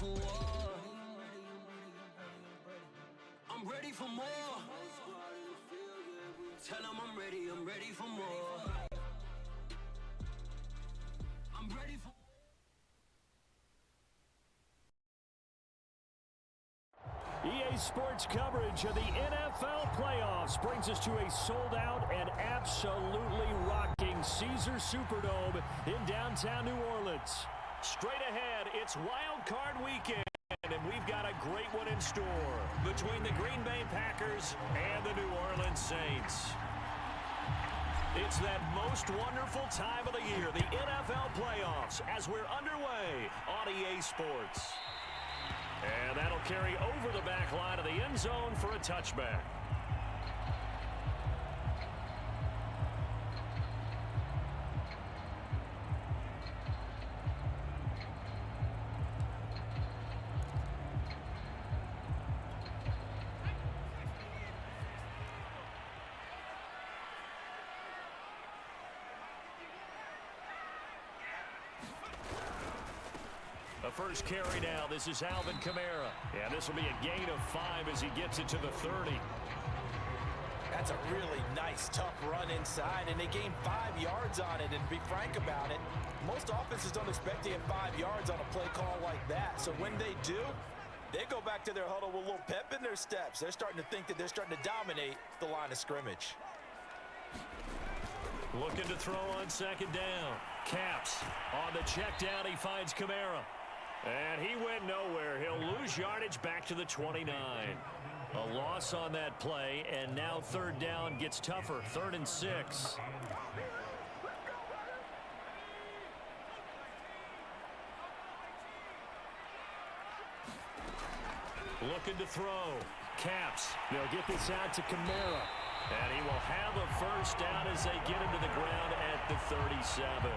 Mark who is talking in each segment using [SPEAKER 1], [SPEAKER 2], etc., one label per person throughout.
[SPEAKER 1] for war. I'm ready for more. Tell them I'm ready for more. I'm ready for.
[SPEAKER 2] EA Sports coverage of the NFL playoffs brings us to a sold-out and absolutely rocking Caesars Superdome in downtown New Orleans. Straight ahead, it's Wild Card Weekend, and we've got a great one in store between the Green Bay Packers and the New Orleans Saints. It's that most wonderful time of the year, the NFL playoffs, as we're underway on EA Sports. And that'll carry over the back line of the end zone for a touchback. First carry now. This is Alvin Kamara. And this will be a gain of 5 as he gets it to the 30.
[SPEAKER 3] That's a really nice, tough run inside, and they gained 5 yards on it. And to be frank about it, most offenses don't expect to get 5 yards on a play call like that. So when they do, they go back to their huddle with a little pep in their steps. They're starting to think that they're starting to dominate the line of scrimmage.
[SPEAKER 2] Looking to throw on second down. Caps on the check down. He finds Kamara. And he went nowhere. He'll lose yardage back to the 29. A loss on that play, and now third down gets tougher. 3rd and 6. Looking to throw. Caps. They'll get this out to Kamara. And he will have a first down as they get him to the ground at the 37.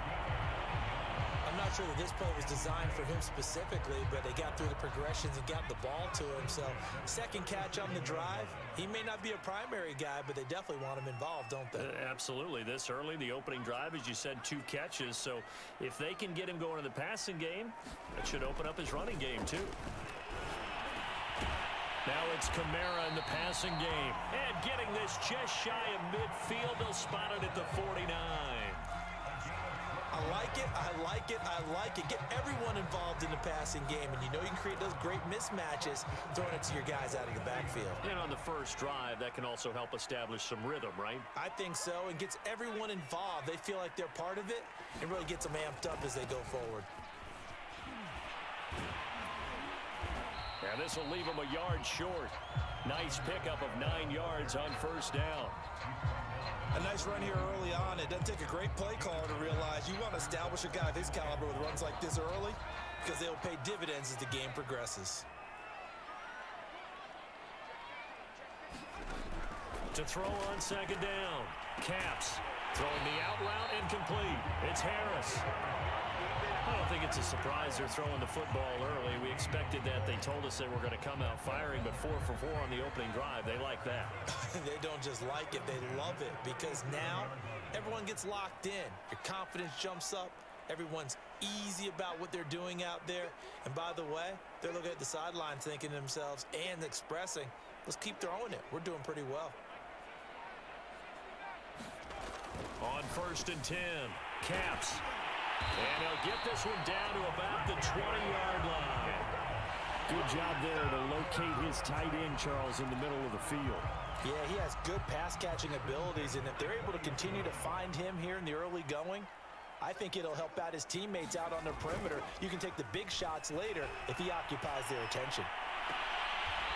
[SPEAKER 3] I'm not sure that this play was designed for him specifically, but they got through the progressions and got the ball to him. So second catch on the drive. He may not be a primary guy, but they definitely want him involved, don't they?
[SPEAKER 2] Absolutely. This early, the opening drive, as you said, 2 catches. So if they can get him going in the passing game, that should open up his running game too. Now it's Kamara in the passing game. And getting this just shy of midfield. They'll spot it at the 49.
[SPEAKER 3] I like it, I like it, I like it. Get everyone involved in the passing game, and you know you can create those great mismatches throwing it to your guys out of the backfield.
[SPEAKER 2] And on the first drive, that can also help establish some rhythm, right?
[SPEAKER 3] I think so, and gets everyone involved. They feel like they're part of it, and really gets them amped up as they go forward.
[SPEAKER 2] And this will leave them a yard short. Nice pickup of 9 yards on first down.
[SPEAKER 3] A nice run here early on. It doesn't take a great play caller to realize you want to establish a guy of his caliber with runs like this early because they'll pay dividends as the game progresses.
[SPEAKER 2] To throw on second down. Caps throwing the out route incomplete. It's Harris. I don't think it's a surprise they're throwing the football early. We expected that. They told us they were going to come out firing, but 4 for 4 on the opening drive. They like that.
[SPEAKER 3] They don't just like it, they love it, because now everyone gets locked in. Your confidence jumps up. Everyone's easy about what they're doing out there. And by the way, they're looking at the sidelines thinking to themselves and expressing, let's keep throwing it. We're doing pretty well.
[SPEAKER 2] On 1st and 10, Caps. And he'll get this one down to about the 20-yard line. Good job there to locate his tight end, Charles, in the middle of the field.
[SPEAKER 3] Yeah, he has good pass-catching abilities, and if they're able to continue to find him here in the early going, I think it'll help out his teammates out on the perimeter. You can take the big shots later if he occupies their attention.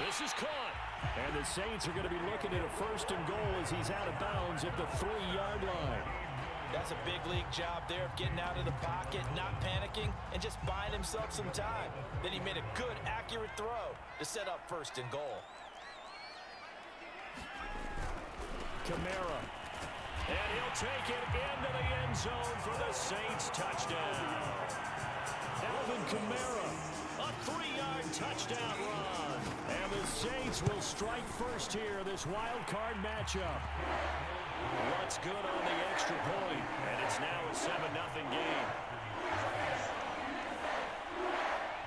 [SPEAKER 2] This is caught. And the Saints are going to be looking at a 1st and goal as he's out of bounds at the 3-yard line.
[SPEAKER 3] That's a big league job there of getting out of the pocket, not panicking, and just buying himself some time. Then he made a good, accurate throw to set up 1st and goal.
[SPEAKER 2] Kamara. And he'll take it into the end zone for the Saints touchdown. Alvin Kamara, a 3-yard touchdown run. And the Saints will strike first here, this wild card matchup. What's good on the extra point, and it's now a 7-0 game.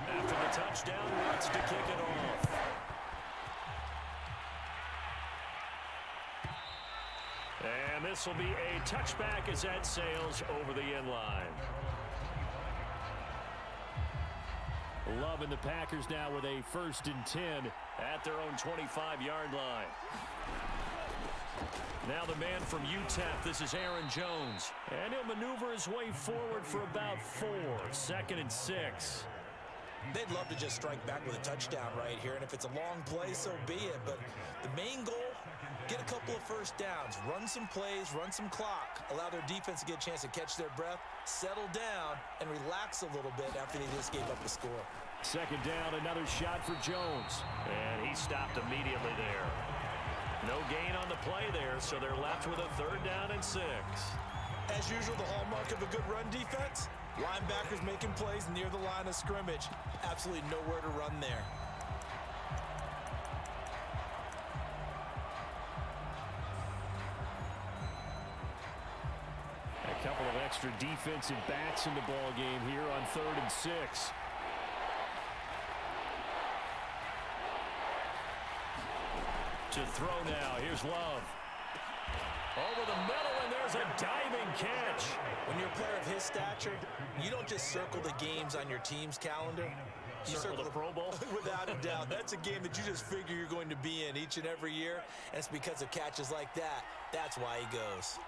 [SPEAKER 2] After the touchdown. touchdown runs to kick it off. And this will be a touchback as that sails over the end line. Love and the Packers now with a 1st and 10 at their own 25-yard line. Now the man from UTEP, this is Aaron Jones. And he'll maneuver his way forward for about 4, 2nd and 6.
[SPEAKER 3] They'd love to just strike back with a touchdown right here, and if it's a long play, so be it. But the main goal, get a couple of first downs, run some plays, run some clock, allow their defense to get a chance to catch their breath, settle down, and relax a little bit after they just gave up the score.
[SPEAKER 2] 2nd down, another shot for Jones. And he stopped immediately there. No gain on the play there, so they're left with a 3rd down and 6.
[SPEAKER 3] As usual, the hallmark of a good run defense, linebackers making plays near the line of scrimmage. Absolutely nowhere to run there.
[SPEAKER 2] A couple of extra defensive backs in the ball game here on 3rd and 6. To throw now. Here's Love. Over the middle, and there's a diving catch.
[SPEAKER 3] When you're a player of his stature, you don't just circle the games on your team's calendar. You
[SPEAKER 2] circle the Pro Bowl?
[SPEAKER 3] Without a doubt. That's a game that you just figure you're going to be in each and every year, and it's because of catches like that. That's why he goes.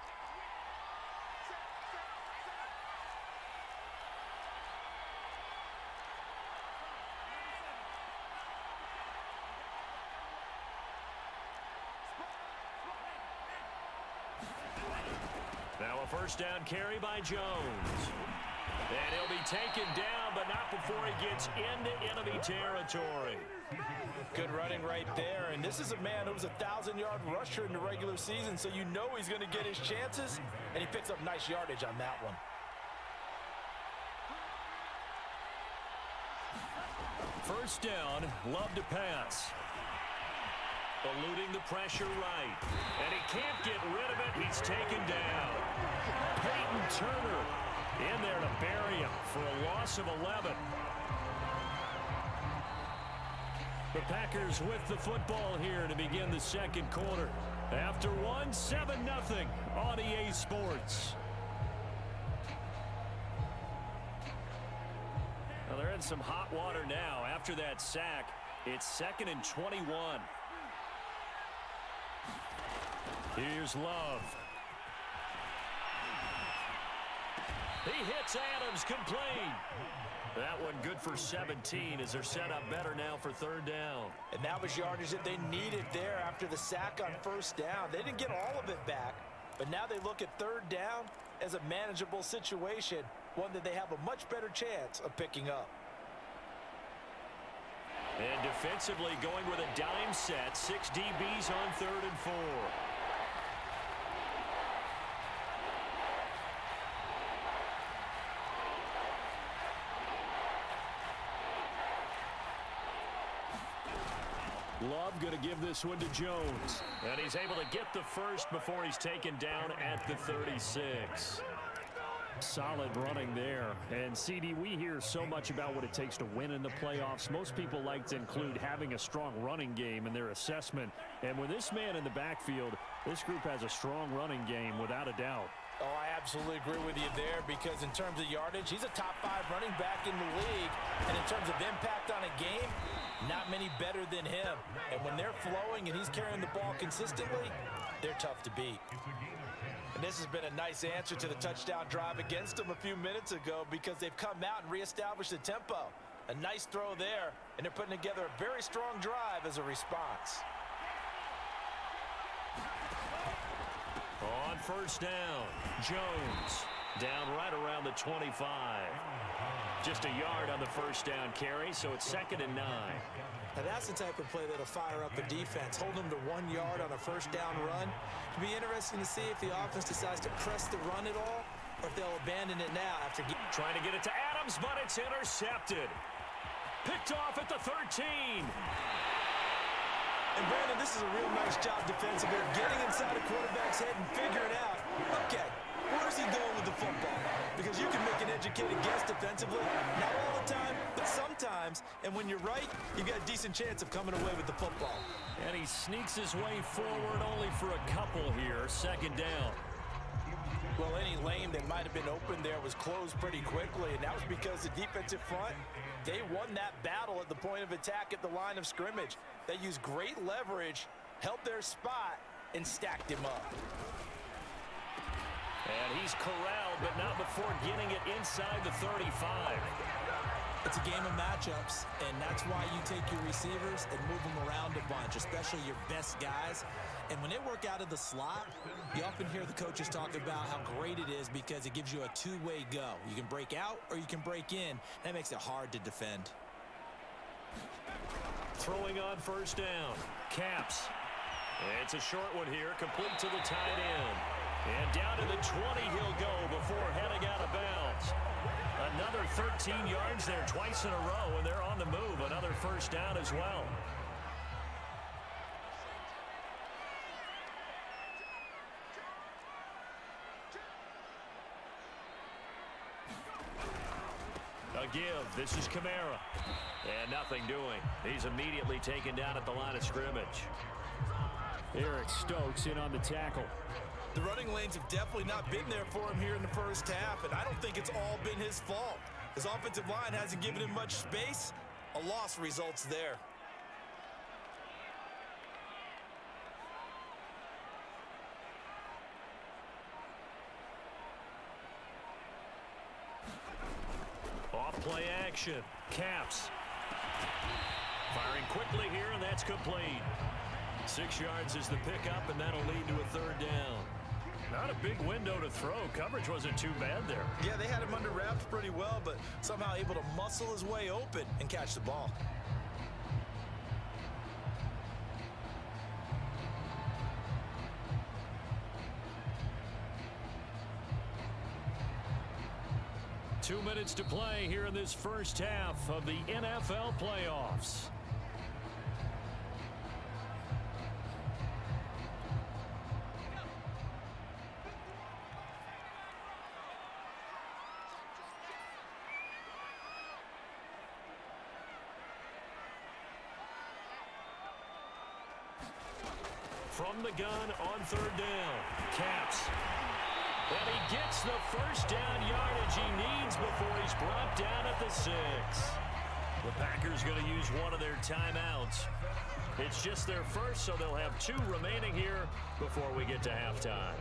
[SPEAKER 2] Now a 1st down carry by Jones. And he'll be taken down, but not before he gets into enemy territory.
[SPEAKER 3] Good running right there, and this is a man who was a 1,000-yard rusher in the regular season, so you know he's going to get his chances, and he picks up nice yardage on that one.
[SPEAKER 2] 1st down, Love to pass. Eluding the pressure right. And he can't get rid of it. He's taken down. Peyton Turner in there to bury him for a loss of 11. The Packers with the football here to begin the 2nd quarter. After 7-0 on EA Sports. Well, they're in some hot water now. After that sack, it's 2nd and 21. Here's Love. He hits Adams, complete. That one good for 17 as they're set up better now for 3rd down.
[SPEAKER 3] And that was yardage that they needed there after the sack on 1st down. They didn't get all of it back, but now they look at 3rd down as a manageable situation, one that they have a much better chance of picking up.
[SPEAKER 2] And defensively going with a dime set, 6 DBs on 3rd and 4. Love going to give this one to Jones. And he's able to get the 1st before he's taken down at the 36. Solid running there. And, CD, we hear so much about what it takes to win in the playoffs. Most people like to include having a strong running game in their assessment. And with this man in the backfield, this group has a strong running game without a doubt.
[SPEAKER 3] Oh, I absolutely agree with you there because in terms of yardage, he's a top 5 running back in the league. And in terms of impact on a game, not many better than him. And when they're flowing and he's carrying the ball consistently, they're tough to beat. And this has been a nice answer to the touchdown drive against them a few minutes ago because they've come out and reestablished the tempo. A nice throw there, and they're putting together a very strong drive as a response.
[SPEAKER 2] On 1st down, Jones down right around the 25. Just a yard on the 1st down carry, so it's 2nd and 9.
[SPEAKER 3] Now that's the type of play that'll fire up a defense. Hold them to 1 yard on a 1st down run. It'll be interesting to see if the offense decides to press the run at all or if they'll abandon it now after
[SPEAKER 2] trying to get it to Adams, but it's intercepted. Picked off at the 13.
[SPEAKER 3] And Brandon, this is a real nice job defensively, getting inside the quarterback's head and figuring out, okay, Where's he going with the football? Because you can make an educated guess defensively. Not all the time, but sometimes. And when you're right, you've got a decent chance of coming away with the football.
[SPEAKER 2] And he sneaks his way forward only for a couple here. Second down.
[SPEAKER 3] Well, any lane that might have been open there was closed pretty quickly, and that was because the defensive front, they won that battle at the point of attack at the line of scrimmage. They used great leverage, held their spot, and stacked him up.
[SPEAKER 2] And he's corralled, but not before getting it inside the 35.
[SPEAKER 4] It's a game of matchups, and that's why you take your receivers and move them around a bunch, especially your best guys. And when they work out of the slot, you often hear the coaches talk about how great it is because it gives you a two-way go. You can break out or you can break in. That makes it hard to defend.
[SPEAKER 2] Throwing on first down. Caps. It's a short one here, complete to the tight end. And down to the 20 he'll go before heading out of bounds. Another 13 yards there twice in a row, and they're on the move. Another first down as well. A give. This is Kamara. And nothing doing. He's immediately taken down at the line of scrimmage. Eric Stokes in on the tackle.
[SPEAKER 3] The running lanes have definitely not been there for him here in the first half, and I don't think it's all been his fault. His offensive line hasn't given him much space. A loss results there.
[SPEAKER 2] Off play action. Caps. Firing quickly here, and that's complete. 6 yards is the pickup, and that'll lead to a third down. Not a big window to throw. Coverage wasn't too bad there.
[SPEAKER 3] Yeah, they had him under wraps pretty well, but somehow able to muscle his way open and catch the ball.
[SPEAKER 2] Two minutes to play here in this first half of the NFL playoffs. From the gun on third down. Caps. And he gets the first down yardage he needs before he's brought down at the 6. The Packers going to use one of their timeouts. It's just their first, so they'll have 2 remaining here before we get to halftime.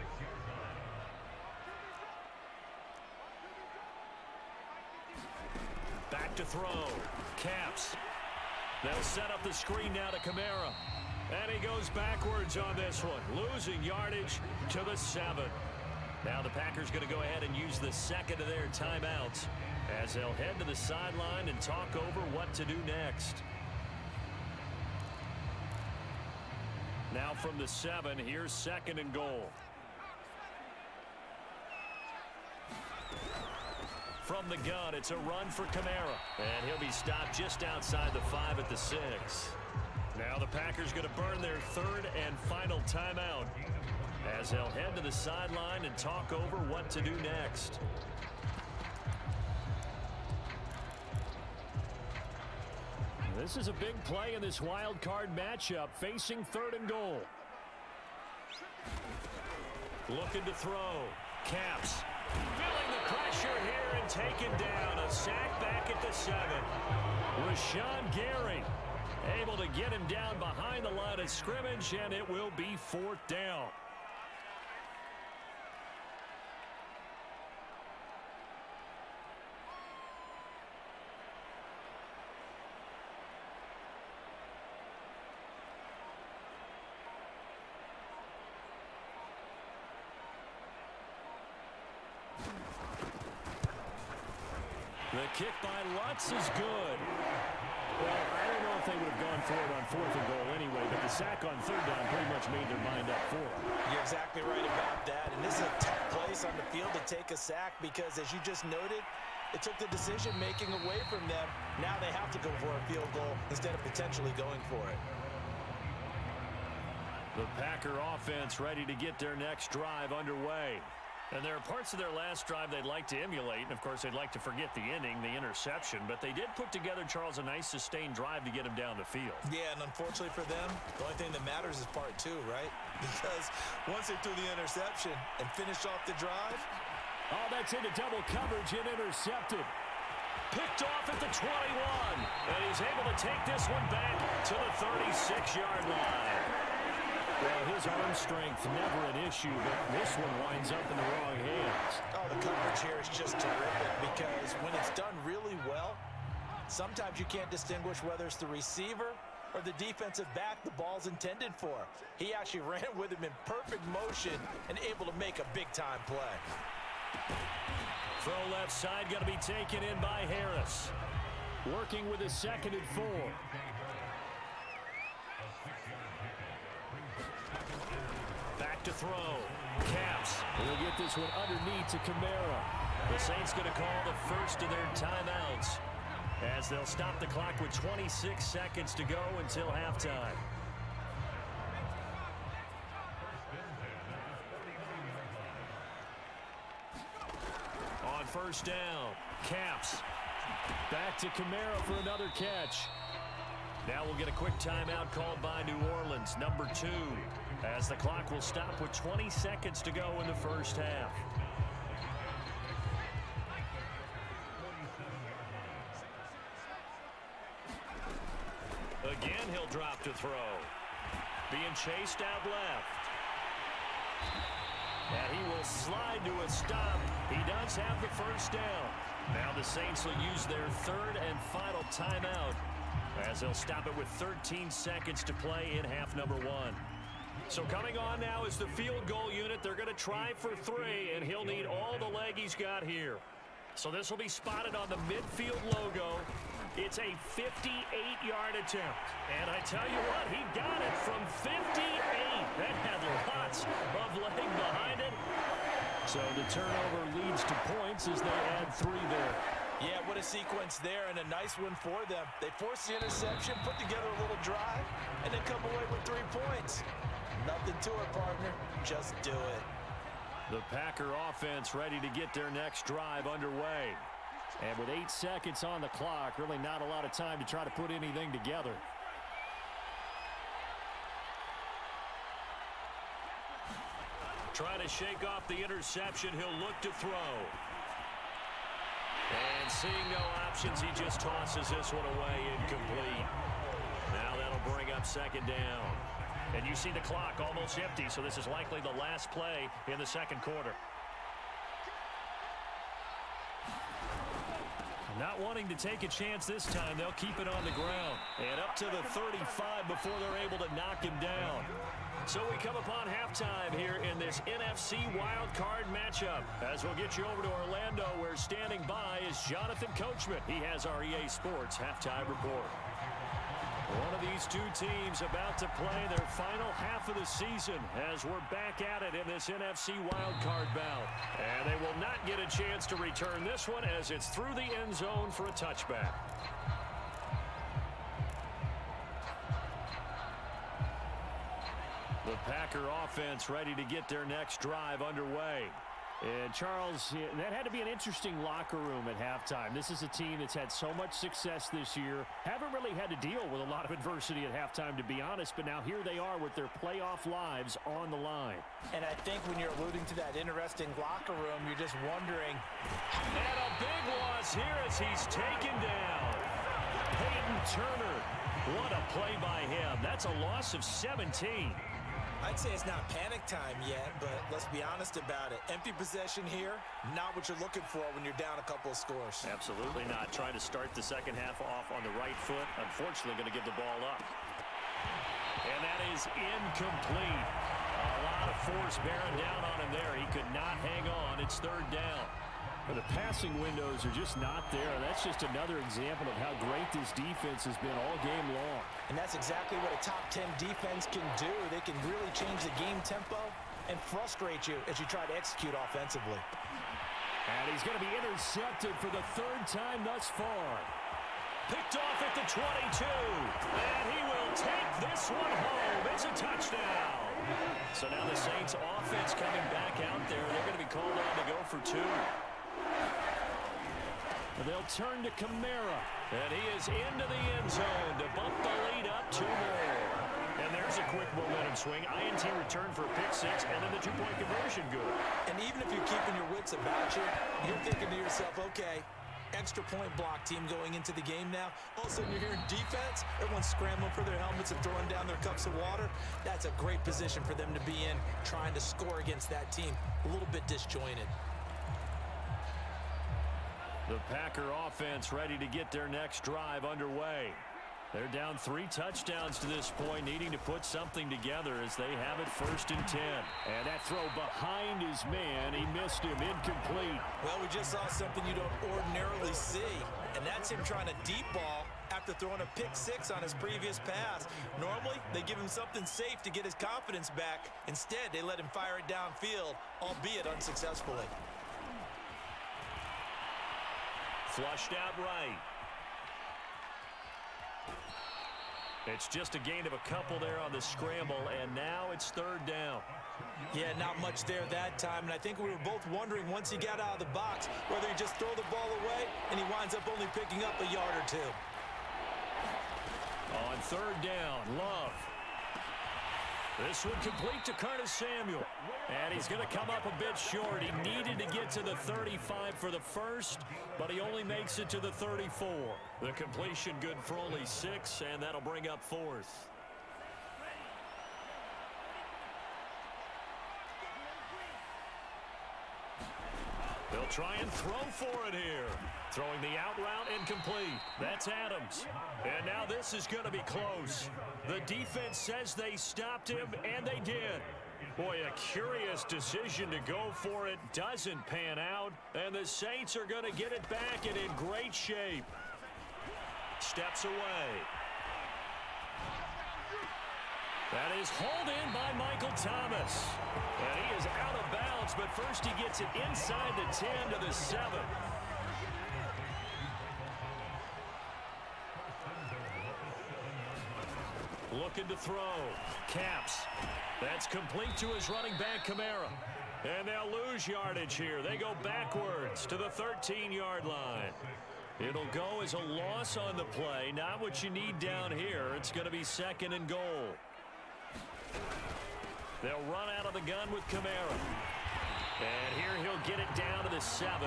[SPEAKER 2] Back to throw. Caps. They'll set up the screen now to Kamara. And he goes backwards on this one, losing yardage to the 7. Now the Packers going to go ahead and use the second of their timeouts as they'll head to the sideline and talk over what to do next. Now from the 7, here's second and goal. From the gun, it's a run for Kamara. And he'll be stopped just outside the 5 at the 6. Now the Packers going to burn their third and final timeout as they'll head to the sideline and talk over what to do next. This is a big play in this wild card matchup, facing third and goal. Looking to throw. Caps. Feeling the pressure here and taken down. A sack back at the 7. Rashawn Gary able to get him down behind the line of scrimmage, and it will be 4th down. The kick by Lutz is good. Well, I don't know if they would have gone for it on 4th and goal anyway, but the sack on third down pretty much made their mind up for it.
[SPEAKER 3] You're exactly right about that, and this is a tough place on the field to take a sack because, as you just noted, it took the decision-making away from them. Now they have to go for a field goal instead of potentially going for it.
[SPEAKER 2] The Packer offense ready to get their next drive underway. And there are parts of their last drive they'd like to emulate, and of course they'd like to forget the inning, the interception, but they did put together, Charles, a nice sustained drive to get him down the field.
[SPEAKER 4] Yeah, and unfortunately for them, the only thing that matters is part two, right? Because once they threw the interception and finished off the drive.
[SPEAKER 2] Oh, that's into double coverage and intercepted. Picked off at the 21, and he's able to take this one back to the 36-yard line. Well, his arm strength never an issue, but this one winds up in the wrong hands.
[SPEAKER 3] Oh, the coverage here is just terrific because when it's done really well, sometimes you can't distinguish whether it's the receiver or the defensive back the ball's intended for. He actually ran with him in perfect motion and able to make a big-time play.
[SPEAKER 2] Throw left side going to be taken in by Harris. Working with his 2nd and 4. Back to throw. Caps. We'll get this one underneath to Kamara. The Saints going to call the first of their timeouts as they'll stop the clock with 26 seconds to go until halftime. On first down, Caps. Back to Kamara for another catch. Now we'll get a quick timeout called by New Orleans, number 2, as the clock will stop with 20 seconds to go in the first half. Again, he'll drop to throw. Being chased out left. And he will slide to a stop. He does have the first down. Now the Saints will use their 3rd and final timeout as they'll stop it with 13 seconds to play in half number 1. So coming on now is the field goal unit. They're going to try for 3, and he'll need all the leg he's got here. So this will be spotted on the midfield logo. It's a 58-yard attempt. And I tell you what, he got it from 58. That had lots of leg behind it. So the turnover leads to points as they add 3 there.
[SPEAKER 3] Yeah, what a sequence there, and a nice one for them. They force the interception, put together a little drive, and then come away with 3 points. Nothing to it, partner. Just do it.
[SPEAKER 2] The Packer offense ready to get their next drive underway. And with 8 seconds on the clock, really not a lot of time to try to put anything together. Try to shake off the interception. He'll look to throw. And seeing no options, he just tosses this one away incomplete. Now that'll bring up 2nd down. And you see the clock almost empty, so this is likely the last play in the 2nd quarter. Not wanting to take a chance this time, they'll keep it on the ground. And up to the 35 before they're able to knock him down. So we come upon halftime here in this NFC Wild Card matchup. As we'll get you over to Orlando, where standing by is Jonathan Coachman. He has our EA Sports halftime report. One of these 2 teams about to play their final half of the season as we're back at it in this NFC wildcard bout. And they will not get a chance to return this one as it's through the end zone for a touchback. The Packer offense ready to get their next drive underway. And, Charles, that had to be an interesting locker room at halftime. This is a team that's had so much success this year. Haven't really had to deal with a lot of adversity at halftime, to be honest. But now here they are with their playoff lives on the line.
[SPEAKER 3] And I think when you're alluding to that interesting locker room, you're just wondering.
[SPEAKER 2] And a big loss here as he's taken down. Peyton Turner. What a play by him. That's a loss of 17.
[SPEAKER 4] I'd say it's not panic time yet, but let's be honest about it. Empty possession here, not what you're looking for when you're down a couple of scores.
[SPEAKER 2] Absolutely not. Trying to start the second half off on the right foot. Unfortunately, going to give the ball up. And that is incomplete. A lot of force bearing down on him there. He could not hang on. It's 3rd down. But the passing windows are just not there. That's just another example of how great this defense has been all game long.
[SPEAKER 3] And that's exactly what a top 10 defense can do. They can really change the game tempo and frustrate you as you try to execute offensively.
[SPEAKER 2] And he's going to be intercepted for the 3rd time thus far. Picked off at the 22. And he will take this one home. It's a touchdown. So now the Saints offense coming back out there. They're going to be called on to go for two. They'll turn to Kamara. And he is into the end zone to bump the lead up 2 more. And there's a quick momentum swing. INT return for a pick 6, and then the 2-point conversion good.
[SPEAKER 4] And even if you're keeping your wits about you, you're thinking to yourself, okay, extra point block team going into the game now. All of a sudden you're hearing defense. Everyone's scrambling for their helmets and throwing down their cups of water. That's a great position for them to be in, trying to score against that team. A little bit disjointed.
[SPEAKER 2] The Packer offense ready to get their next drive underway. They're down 3 touchdowns to this point, needing to put something together as they have it 1st and 10. And that throw behind his man, he missed him, incomplete.
[SPEAKER 4] Well, we just saw something you don't ordinarily see, and that's him trying to deep ball after throwing a pick 6 on his previous pass. Normally, they give him something safe to get his confidence back. Instead, they let him fire it downfield, albeit unsuccessfully.
[SPEAKER 2] Flushed out right. It's just a gain of a couple there on the scramble, and now it's 3rd down.
[SPEAKER 4] Yeah, not much there that time, and I think we were both wondering once he got out of the box whether he just throw the ball away and he winds up only picking up a yard or 2.
[SPEAKER 2] On 3rd down, Love. This one complete to Curtis Samuel. And he's going to come up a bit short. He needed to get to the 35 for the first, but he only makes it to the 34. The completion good for only 6, and that'll bring up 4th. They'll try and throw for it here. Throwing the out route incomplete. That's Adams. And now this is going to be close. The defense says they stopped him, and they did. Boy, a curious decision to go for it. Doesn't pan out, and the Saints are going to get it back and in great shape. Steps away. That is hauled in by Michael Thomas. And he is out of bounds, but first he gets it inside the 10 to the 7. Looking to throw. Caps. That's complete to his running back, Kamara. And they'll lose yardage here. They go backwards to the 13-yard line. It'll go as a loss on the play. Not what you need down here. It's going to be 2nd and goal. They'll run out of the gun with Kamara. And here he'll get it down to the 7.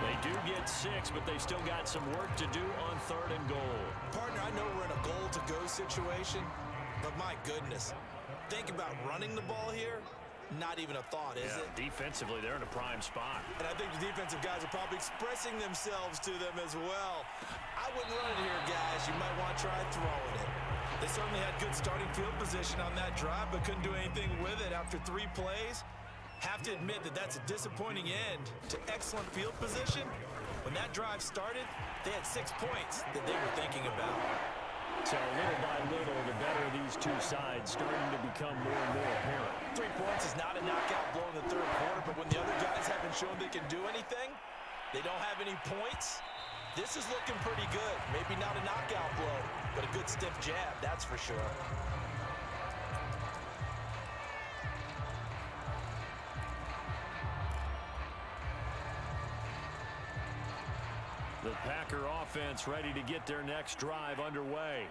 [SPEAKER 2] They do get 6, but they still got some work to do on 3rd and goal.
[SPEAKER 4] Partner, I know we're in a goal-to-go situation, but my goodness. Think about running the ball here. Not even a thought, is it?
[SPEAKER 2] Defensively, they're in a prime spot.
[SPEAKER 4] And I think the defensive guys are probably expressing themselves to them as well. I wouldn't run it here, guys. You might want to try throwing it. They certainly had good starting field position on that drive, but couldn't do anything with it after 3 plays. Have to admit that that's a disappointing end to excellent field position. When that drive started, they had 6 points that they were thinking about.
[SPEAKER 2] So little by little, the better of these two sides starting to become more and more apparent.
[SPEAKER 4] 3 points is not a knockout blow in the 3rd quarter, but when the other guys haven't shown they can do anything, they don't have any points. This is looking pretty good. Maybe not a knockout blow, but a good stiff jab, that's for sure.
[SPEAKER 2] The Packer offense ready to get their next drive underway.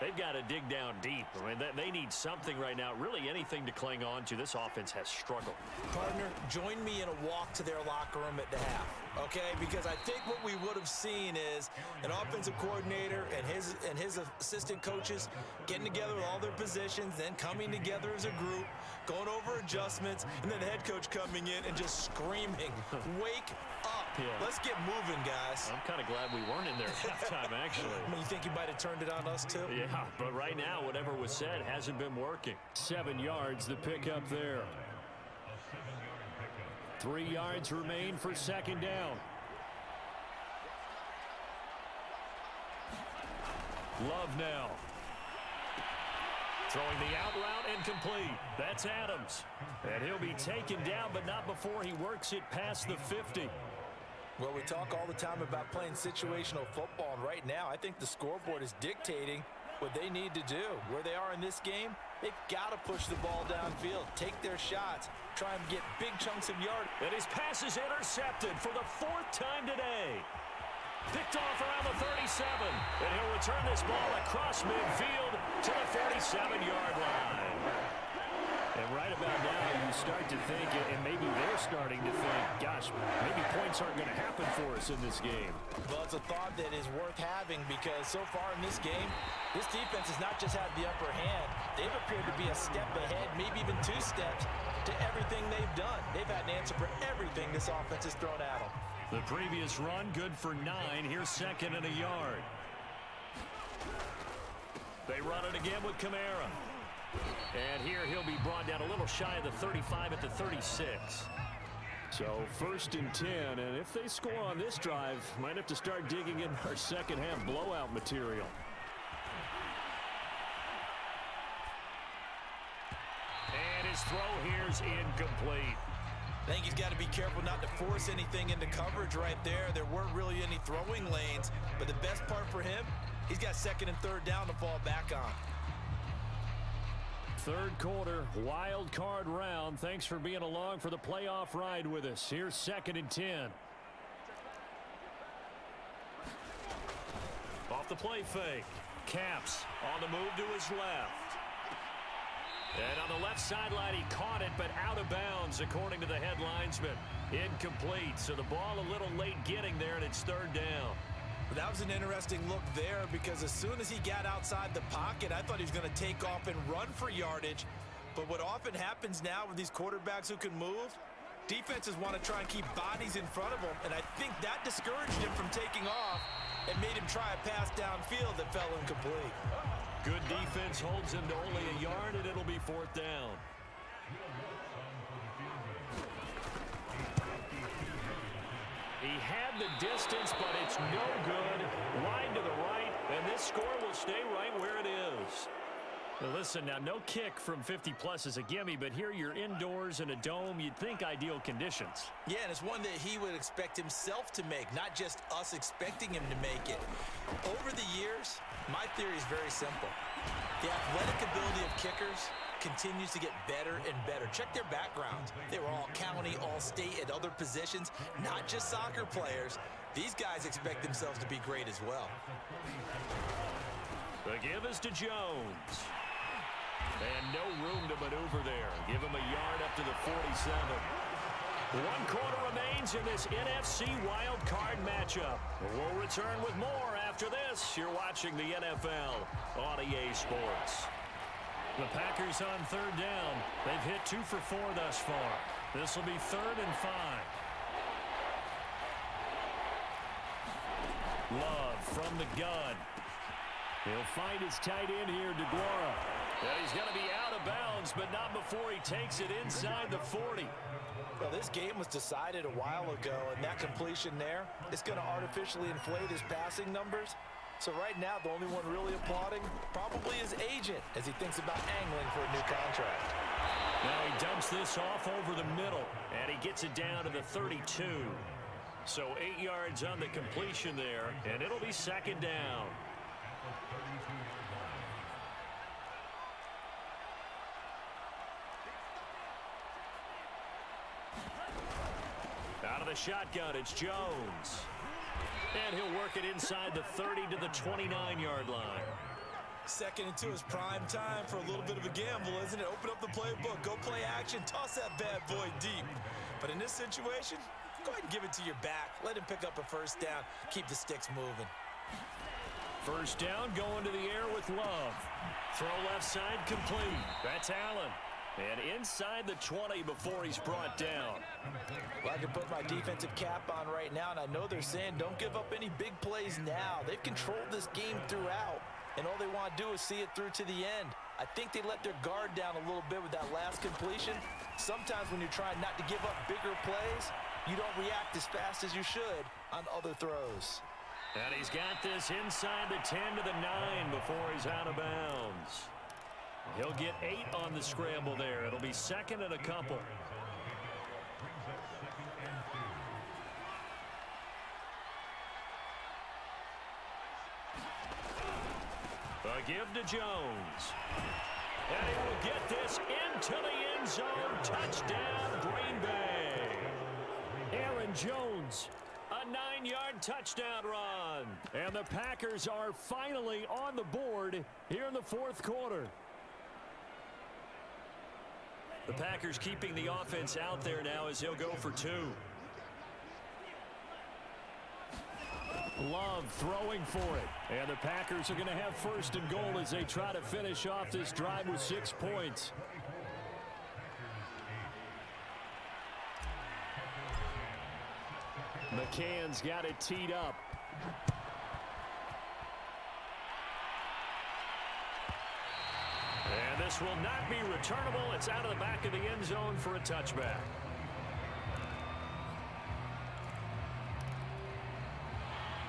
[SPEAKER 2] They've got to dig down deep. I mean, they need something right now, really anything to cling on to. This offense has struggled.
[SPEAKER 4] Partner, join me in a walk to their locker room at the half, okay? Because I think what we would have seen is an offensive coordinator and his assistant coaches getting together with all their positions, then coming together as a group, going over adjustments, and then the head coach coming in and just screaming, wake up. Yeah. Let's get moving, guys.
[SPEAKER 2] I'm kind of glad we weren't in there at halftime, actually.
[SPEAKER 4] You think you might have turned it on us, too?
[SPEAKER 2] Yeah, but right now, whatever was said hasn't been working. 7 yards, the pickup there. 3 yards remain for 2nd down. Love now. Throwing the out route incomplete. That's Adams. And he'll be taken down, but not before he works it past the 50.
[SPEAKER 3] Well, we talk all the time about playing situational football, and right now I think the scoreboard is dictating what they need to do. Where they are in this game, they've got to push the ball downfield, take their shots, try and get big chunks of yard.
[SPEAKER 2] And his pass is intercepted for the 4th time today. Picked off around the 37, and he'll return this ball across midfield to the 47-yard line. And right about now, you start to think, and maybe they're starting to think, gosh, maybe points aren't going to happen for us in this game.
[SPEAKER 3] Well, it's a thought that is worth having because so far in this game, this defense has not just had the upper hand. They've appeared to be a step ahead, maybe even 2 steps to everything they've done. They've had an answer for everything this offense has thrown at them.
[SPEAKER 2] The previous run, good for 9. Here's 2nd and a yard. They run it again with Kamara. And here he'll be brought down a little shy of the 35 at the 36. So 1st and 10, and if they score on this drive, might have to start digging in our second-half blowout material. And his throw here's incomplete.
[SPEAKER 4] I think he's got to be careful not to force anything into coverage right there. There weren't really any throwing lanes, but the best part for him, he's got 2nd and 3rd down to fall back on.
[SPEAKER 2] 3rd quarter, wild card round. Thanks for being along for the playoff ride with us. Here's 2nd and 10. Off the play fake. Caps on the move to his left. And on the left sideline, he caught it, but out of bounds, according to the head linesman. Incomplete, so the ball a little late getting there, and it's 3rd down.
[SPEAKER 4] That was an interesting look there because as soon as he got outside the pocket, I thought he was going to take off and run for yardage. But what often happens now with these quarterbacks who can move, defenses want to try and keep bodies in front of them, and I think that discouraged him from taking off and made him try a pass downfield that fell incomplete.
[SPEAKER 2] Good defense holds him to only a yard, and it'll be 4th down. He had the distance, but it's no good. Line to the right, and this score will stay right where it is. Now listen, now no kick from 50-plus is a gimme, but here you're indoors in a dome. You'd think ideal conditions.
[SPEAKER 4] Yeah, and it's one that he would expect himself to make, not just us expecting him to make it. Over the years, my theory is very simple. The athletic ability of kickers continues to get better and better. Check their backgrounds. They were all county, all state, at other positions, not just soccer players. These guys expect themselves to be great as well.
[SPEAKER 2] The give is to Jones. And no room to maneuver there. Give him a yard up to the 47. 1 quarter remains in this NFC wild card matchup. We'll return with more after this. You're watching the NFL on EA Sports. The Packers on 3rd down. They've hit 2 for 4 thus far. This will be 3rd and 5. Love from the gun. He'll find his tight end here, DeGuara. And he's going to be out of bounds, but not before he takes it inside the 40.
[SPEAKER 3] Well, this game was decided a while ago, and that completion there is going to artificially inflate his passing numbers. So right now, the only one really applauding probably his agent as he thinks about angling for a new contract.
[SPEAKER 2] Now he dumps this off over the middle, and he gets it down to the 32. So 8 yards on the completion there, and it'll be 2nd down. Out of the shotgun, it's Jones. And he'll work it inside the 30 to the 29-yard line.
[SPEAKER 4] 2nd and 2 is prime time for a little bit of a gamble, isn't it? Open up the playbook, go play action, toss that bad boy deep. But in this situation, go ahead and give it to your back. Let him pick up a 1st down, keep the sticks moving.
[SPEAKER 2] 1st down, going to the air with Love. Throw left side complete. That's Allen. And inside the 20 before he's brought down.
[SPEAKER 3] Well, I can put my defensive cap on right now, and I know they're saying don't give up any big plays now. They've controlled this game throughout, and all they want to do is see it through to the end. I think they let their guard down a little bit with that last completion. Sometimes when you're trying not to give up bigger plays, you don't react as fast as you should on other throws.
[SPEAKER 2] And he's got this inside the 10 to the 9 before he's out of bounds. He'll get 8 on the scramble there. It'll be 2nd and a couple. A give to Jones. And he will get this into the end zone. Touchdown, Green Bay. Aaron Jones, a 9-yard touchdown run. And the Packers are finally on the board here in the fourth quarter. The Packers keeping the offense out there now as he'll go for 2. Love throwing for it. And the Packers are going to have first and goal as they try to finish off this drive with 6 points. McCann's got it teed up. And this will not be returnable. It's out of the back of the end zone for a touchback.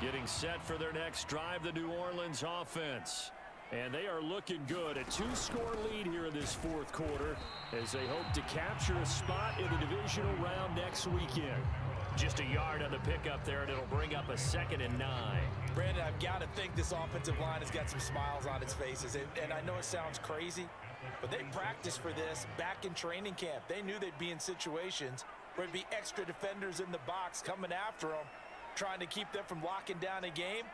[SPEAKER 2] Getting set for their next drive, the New Orleans offense. And they are looking good. A 2-score lead here in this fourth quarter as they hope to capture a spot in the divisional round next weekend. Just a yard on the pickup there, and it'll bring up a 2nd and 9.
[SPEAKER 3] Brandon, I've got to think this offensive line has got some smiles on its faces. And I know it sounds crazy, but they practiced for this back in training camp. They knew they'd be in situations where there'd be extra defenders in the box coming after them, trying to keep them from locking down a game.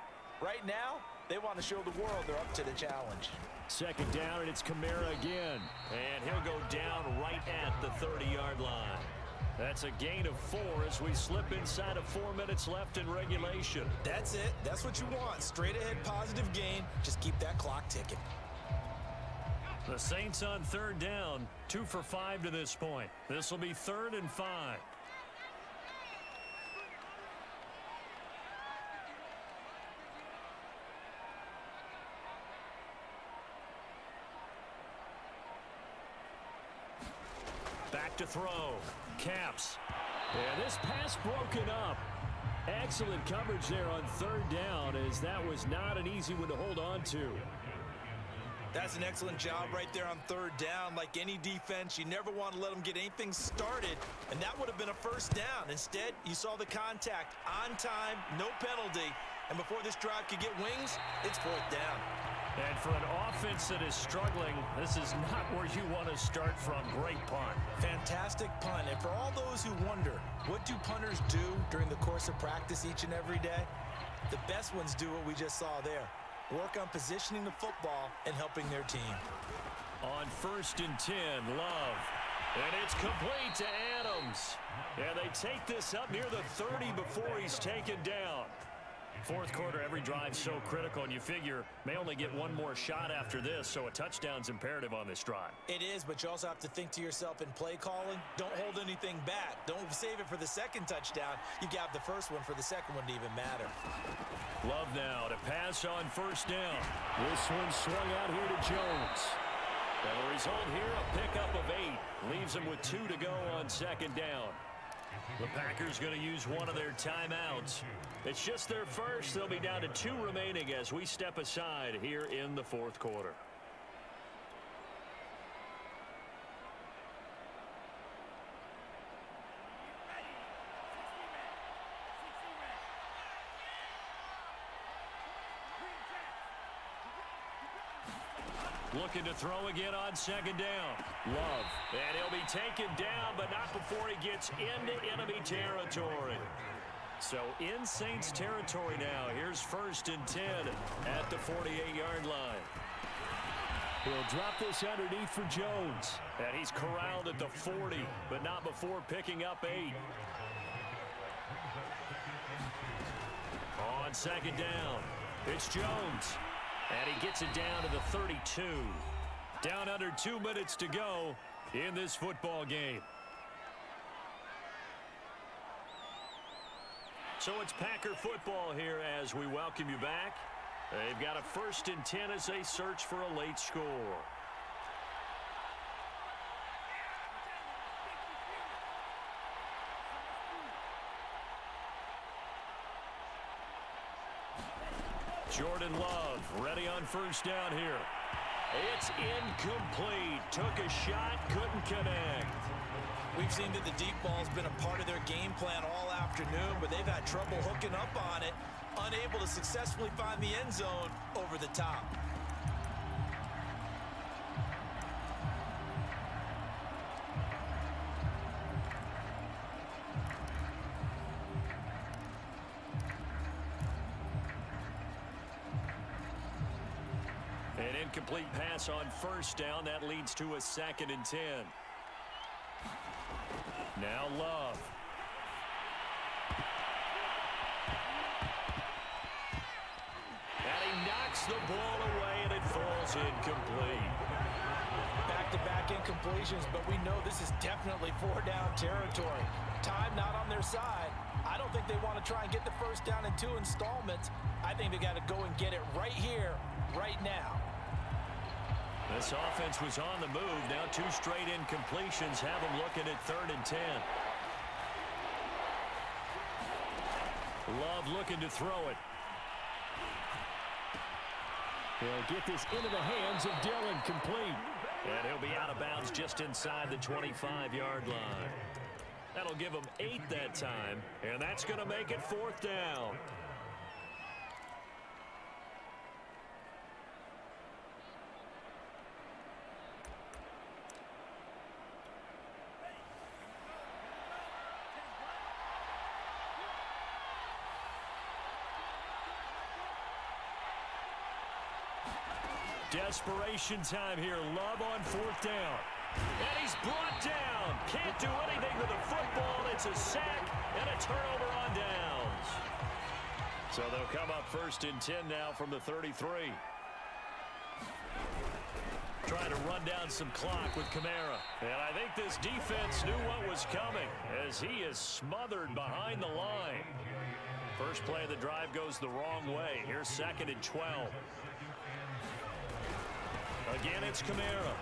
[SPEAKER 3] Right now, they want to show the world they're up to the challenge.
[SPEAKER 2] 2nd down, and it's Kamara again. And he'll go down right at the 30-yard line. That's a gain of 4 as we slip inside of 4 minutes left in regulation.
[SPEAKER 4] That's it. That's what you want. Straight ahead positive gain. Just keep that clock ticking.
[SPEAKER 2] The Saints on 3rd down, 2 for 5 to this point. This will be 3rd and 5. Back to throw. Caps. And this pass broken up. Excellent coverage there on 3rd down, as that was not an easy one to hold on to.
[SPEAKER 4] That's an excellent job right there on 3rd down. Like any defense, you never want to let them get anything started, and that would have been a 1st down. Instead, you saw the contact on time, no penalty, and before this drive could get wings, it's 4th down.
[SPEAKER 2] And for an offense that is struggling, this is not where you want to start from. Great punt.
[SPEAKER 4] Fantastic punt. And for all those who wonder, what do punters do during the course of practice each and every day? The best ones do what we just saw there. Work on positioning the football and helping their team.
[SPEAKER 2] On 1st and 10, Love. And it's complete to Adams. And they take this up near the 30 before he's taken down. Fourth quarter, every drive so critical, and you figure may only get one more shot after this, so a touchdown's imperative on this drive.
[SPEAKER 4] It is, but you also have to think to yourself in play calling, don't hold anything back. Don't save it for the 2nd touchdown. You got the 1st one for the 2nd one to even matter.
[SPEAKER 2] Love now to pass on 1st down. This one swung out here to Jones. And the result here, a pickup of 8. Leaves him with 2 to go on 2nd down. The Packers going to use one of their timeouts. It's just their first. They'll be down to 2 remaining as we step aside here in the fourth quarter. Looking to throw again on 2nd down. Love. And he'll be taken down, but not before he gets into enemy territory. So in Saints territory now. Here's 1st and 10 at the 48-yard line. He'll drop this underneath for Jones. And he's corralled at the 40, but not before picking up 8. On 2nd down, it's Jones. And he gets it down to the 32. Down under 2 minutes to go in this football game. So it's Packer football here as we welcome you back. They've got a 1st and 10 as they search for a late score. Jordan Love ready on 1st down here. It's incomplete. Took a shot, couldn't connect.
[SPEAKER 4] We've seen that the deep ball's been a part of their game plan all afternoon, but they've had trouble hooking up on it, unable to successfully find the end zone over the top.
[SPEAKER 2] incomplete pass on first down. That leads to a 2nd and 10. Now Love. And he knocks the ball away, and it falls incomplete.
[SPEAKER 3] Back-to-back incompletions, but we know this is definitely 4-down territory. Time not on their side. I don't think they want to try and get the first down in 2 installments. I think they got to go and get it right here, right now.
[SPEAKER 2] This offense was on the move. Now 2 straight incompletions have them looking at 3rd and 10. Love looking to throw it.
[SPEAKER 5] He'll get this into the hands of Dillon, complete.
[SPEAKER 2] And he'll be out of bounds just inside the 25-yard line. That'll give him 8 that time, and that's going to make it 4th down. Desperation time here. Love on 4th down. And he's brought down. Can't do anything with the football. It's a sack and a turnover on downs. So they'll come up 1st and 10 now from the 33. Trying to run down some clock with Kamara. And I think this defense knew what was coming as he is smothered behind the line. First play of the drive goes the wrong way. Here's 2nd and 12. Again, it's Kamara.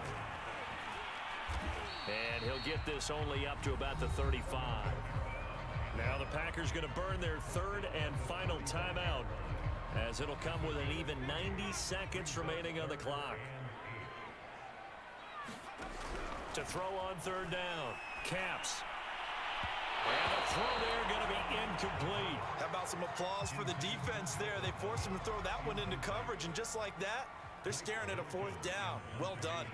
[SPEAKER 2] And he'll get this only up to about the 35. Now the Packers going to burn their 3rd and final timeout, as it'll come with an even 90 seconds remaining on the clock. To throw on 3rd down. Caps. And the throw there going to be incomplete.
[SPEAKER 3] How about some applause for the defense there? They forced him to throw that one into coverage, and just like that, they're staring at a 4th down. Well done.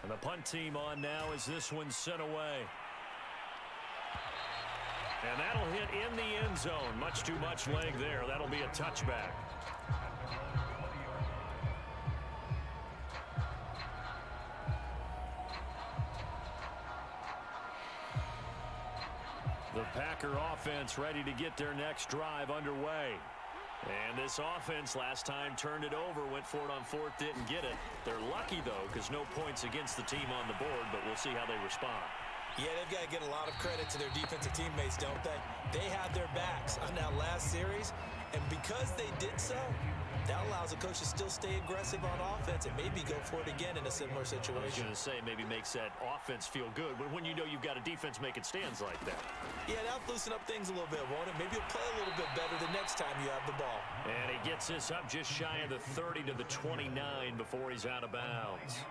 [SPEAKER 2] And the punt team on now as this one's sent away. And that'll hit in the end zone. Much too much leg there. That'll be a touchback. The Packer offense ready to get their next drive underway. And this offense last time turned it over, went for it on 4th, didn't get it. They're lucky, though, because no points against the team on the board, but we'll see how they respond.
[SPEAKER 4] Yeah, they've got to get a lot of credit to their defensive teammates, don't they? They had their backs on that last series, and because they did so, that allows the coach to still stay aggressive on offense and maybe go for it again in a similar situation.
[SPEAKER 2] I was going to say, maybe makes that offense feel good when you know you've got a defense making stands like that.
[SPEAKER 4] Yeah, that'll loosen up things a little bit, won't it? Maybe you'll play a little bit better the next time you have the ball.
[SPEAKER 2] And he gets this up just shy of the 30 to the 29 before he's out of bounds.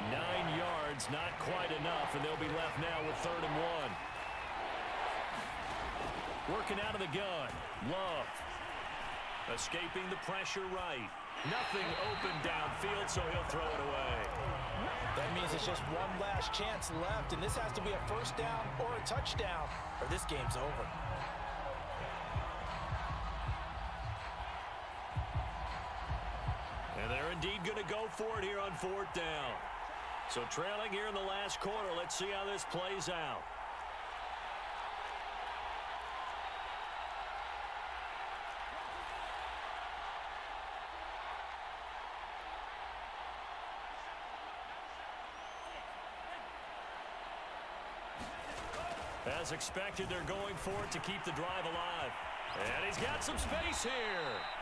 [SPEAKER 2] 9 yards, not quite enough, and they'll be left now with 3rd and 1. Working out of the gun. Love. Escaping the pressure right. Nothing open downfield, so he'll throw it away.
[SPEAKER 3] That means it's just one last chance left, and this has to be a 1st down or a touchdown, or this game's over.
[SPEAKER 2] And they're indeed going to go for it here on 4th down. So trailing here in the last quarter, let's see how this plays out. As expected, they're going for it to keep the drive alive. And he's got some space here.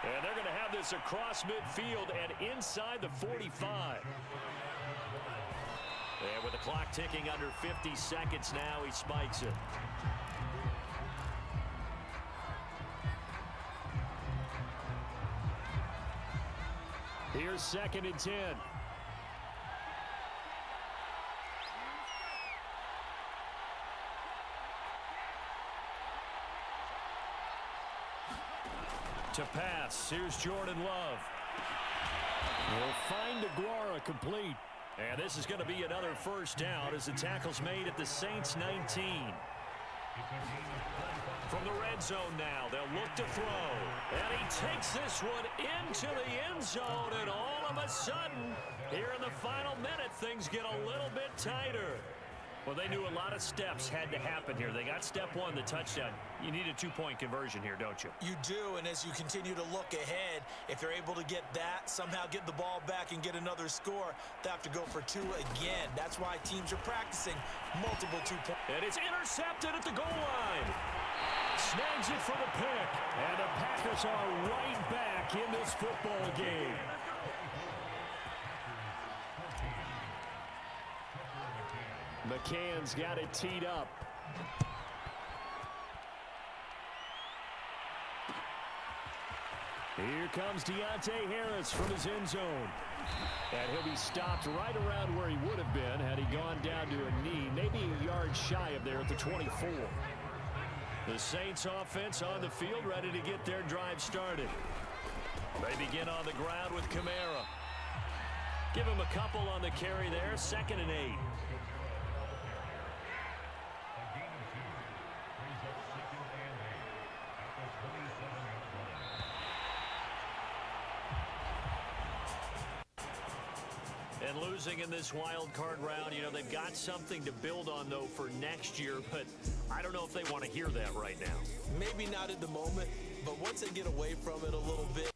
[SPEAKER 2] And they're going to have this across midfield and inside the 45. And with the clock ticking under 50 seconds now, he spikes it. Here's 2nd and 10. To pass. Here's Jordan Love. Will find Aguara complete. And this is going to be another 1st down as the tackle's made at the Saints 19. From the red zone now, they'll look to throw. And he takes this one into the end zone, and all of a sudden, here in the final minute, things get a little bit tighter. Well, they knew a lot of steps had to happen here. They got step one, the touchdown. You need a two-point conversion here, don't you?
[SPEAKER 4] You do, and as you continue to look ahead, if they're able to get that, somehow get the ball back and get another score, they have to go for two again. That's why teams are practicing multiple two-point.
[SPEAKER 2] And it's intercepted at the goal line. Snags it for the pick. And the Packers are right back in this football game.
[SPEAKER 5] McCann's got it teed up.
[SPEAKER 2] Here comes Deontay Harris from his end zone.
[SPEAKER 5] And he'll be stopped right around where he would have been had he gone down to a knee, maybe a yard shy of there at the 24.
[SPEAKER 2] The Saints offense on the field, ready to get their drive started. They begin on the ground with Kamara. Give him a couple on the carry there, 2nd and 8. And losing in this wild card round, you know, they've got something to build on, though, for next year, but I don't know if they want to hear that right now.
[SPEAKER 4] Maybe not at the moment, but once they get away from it a little bit,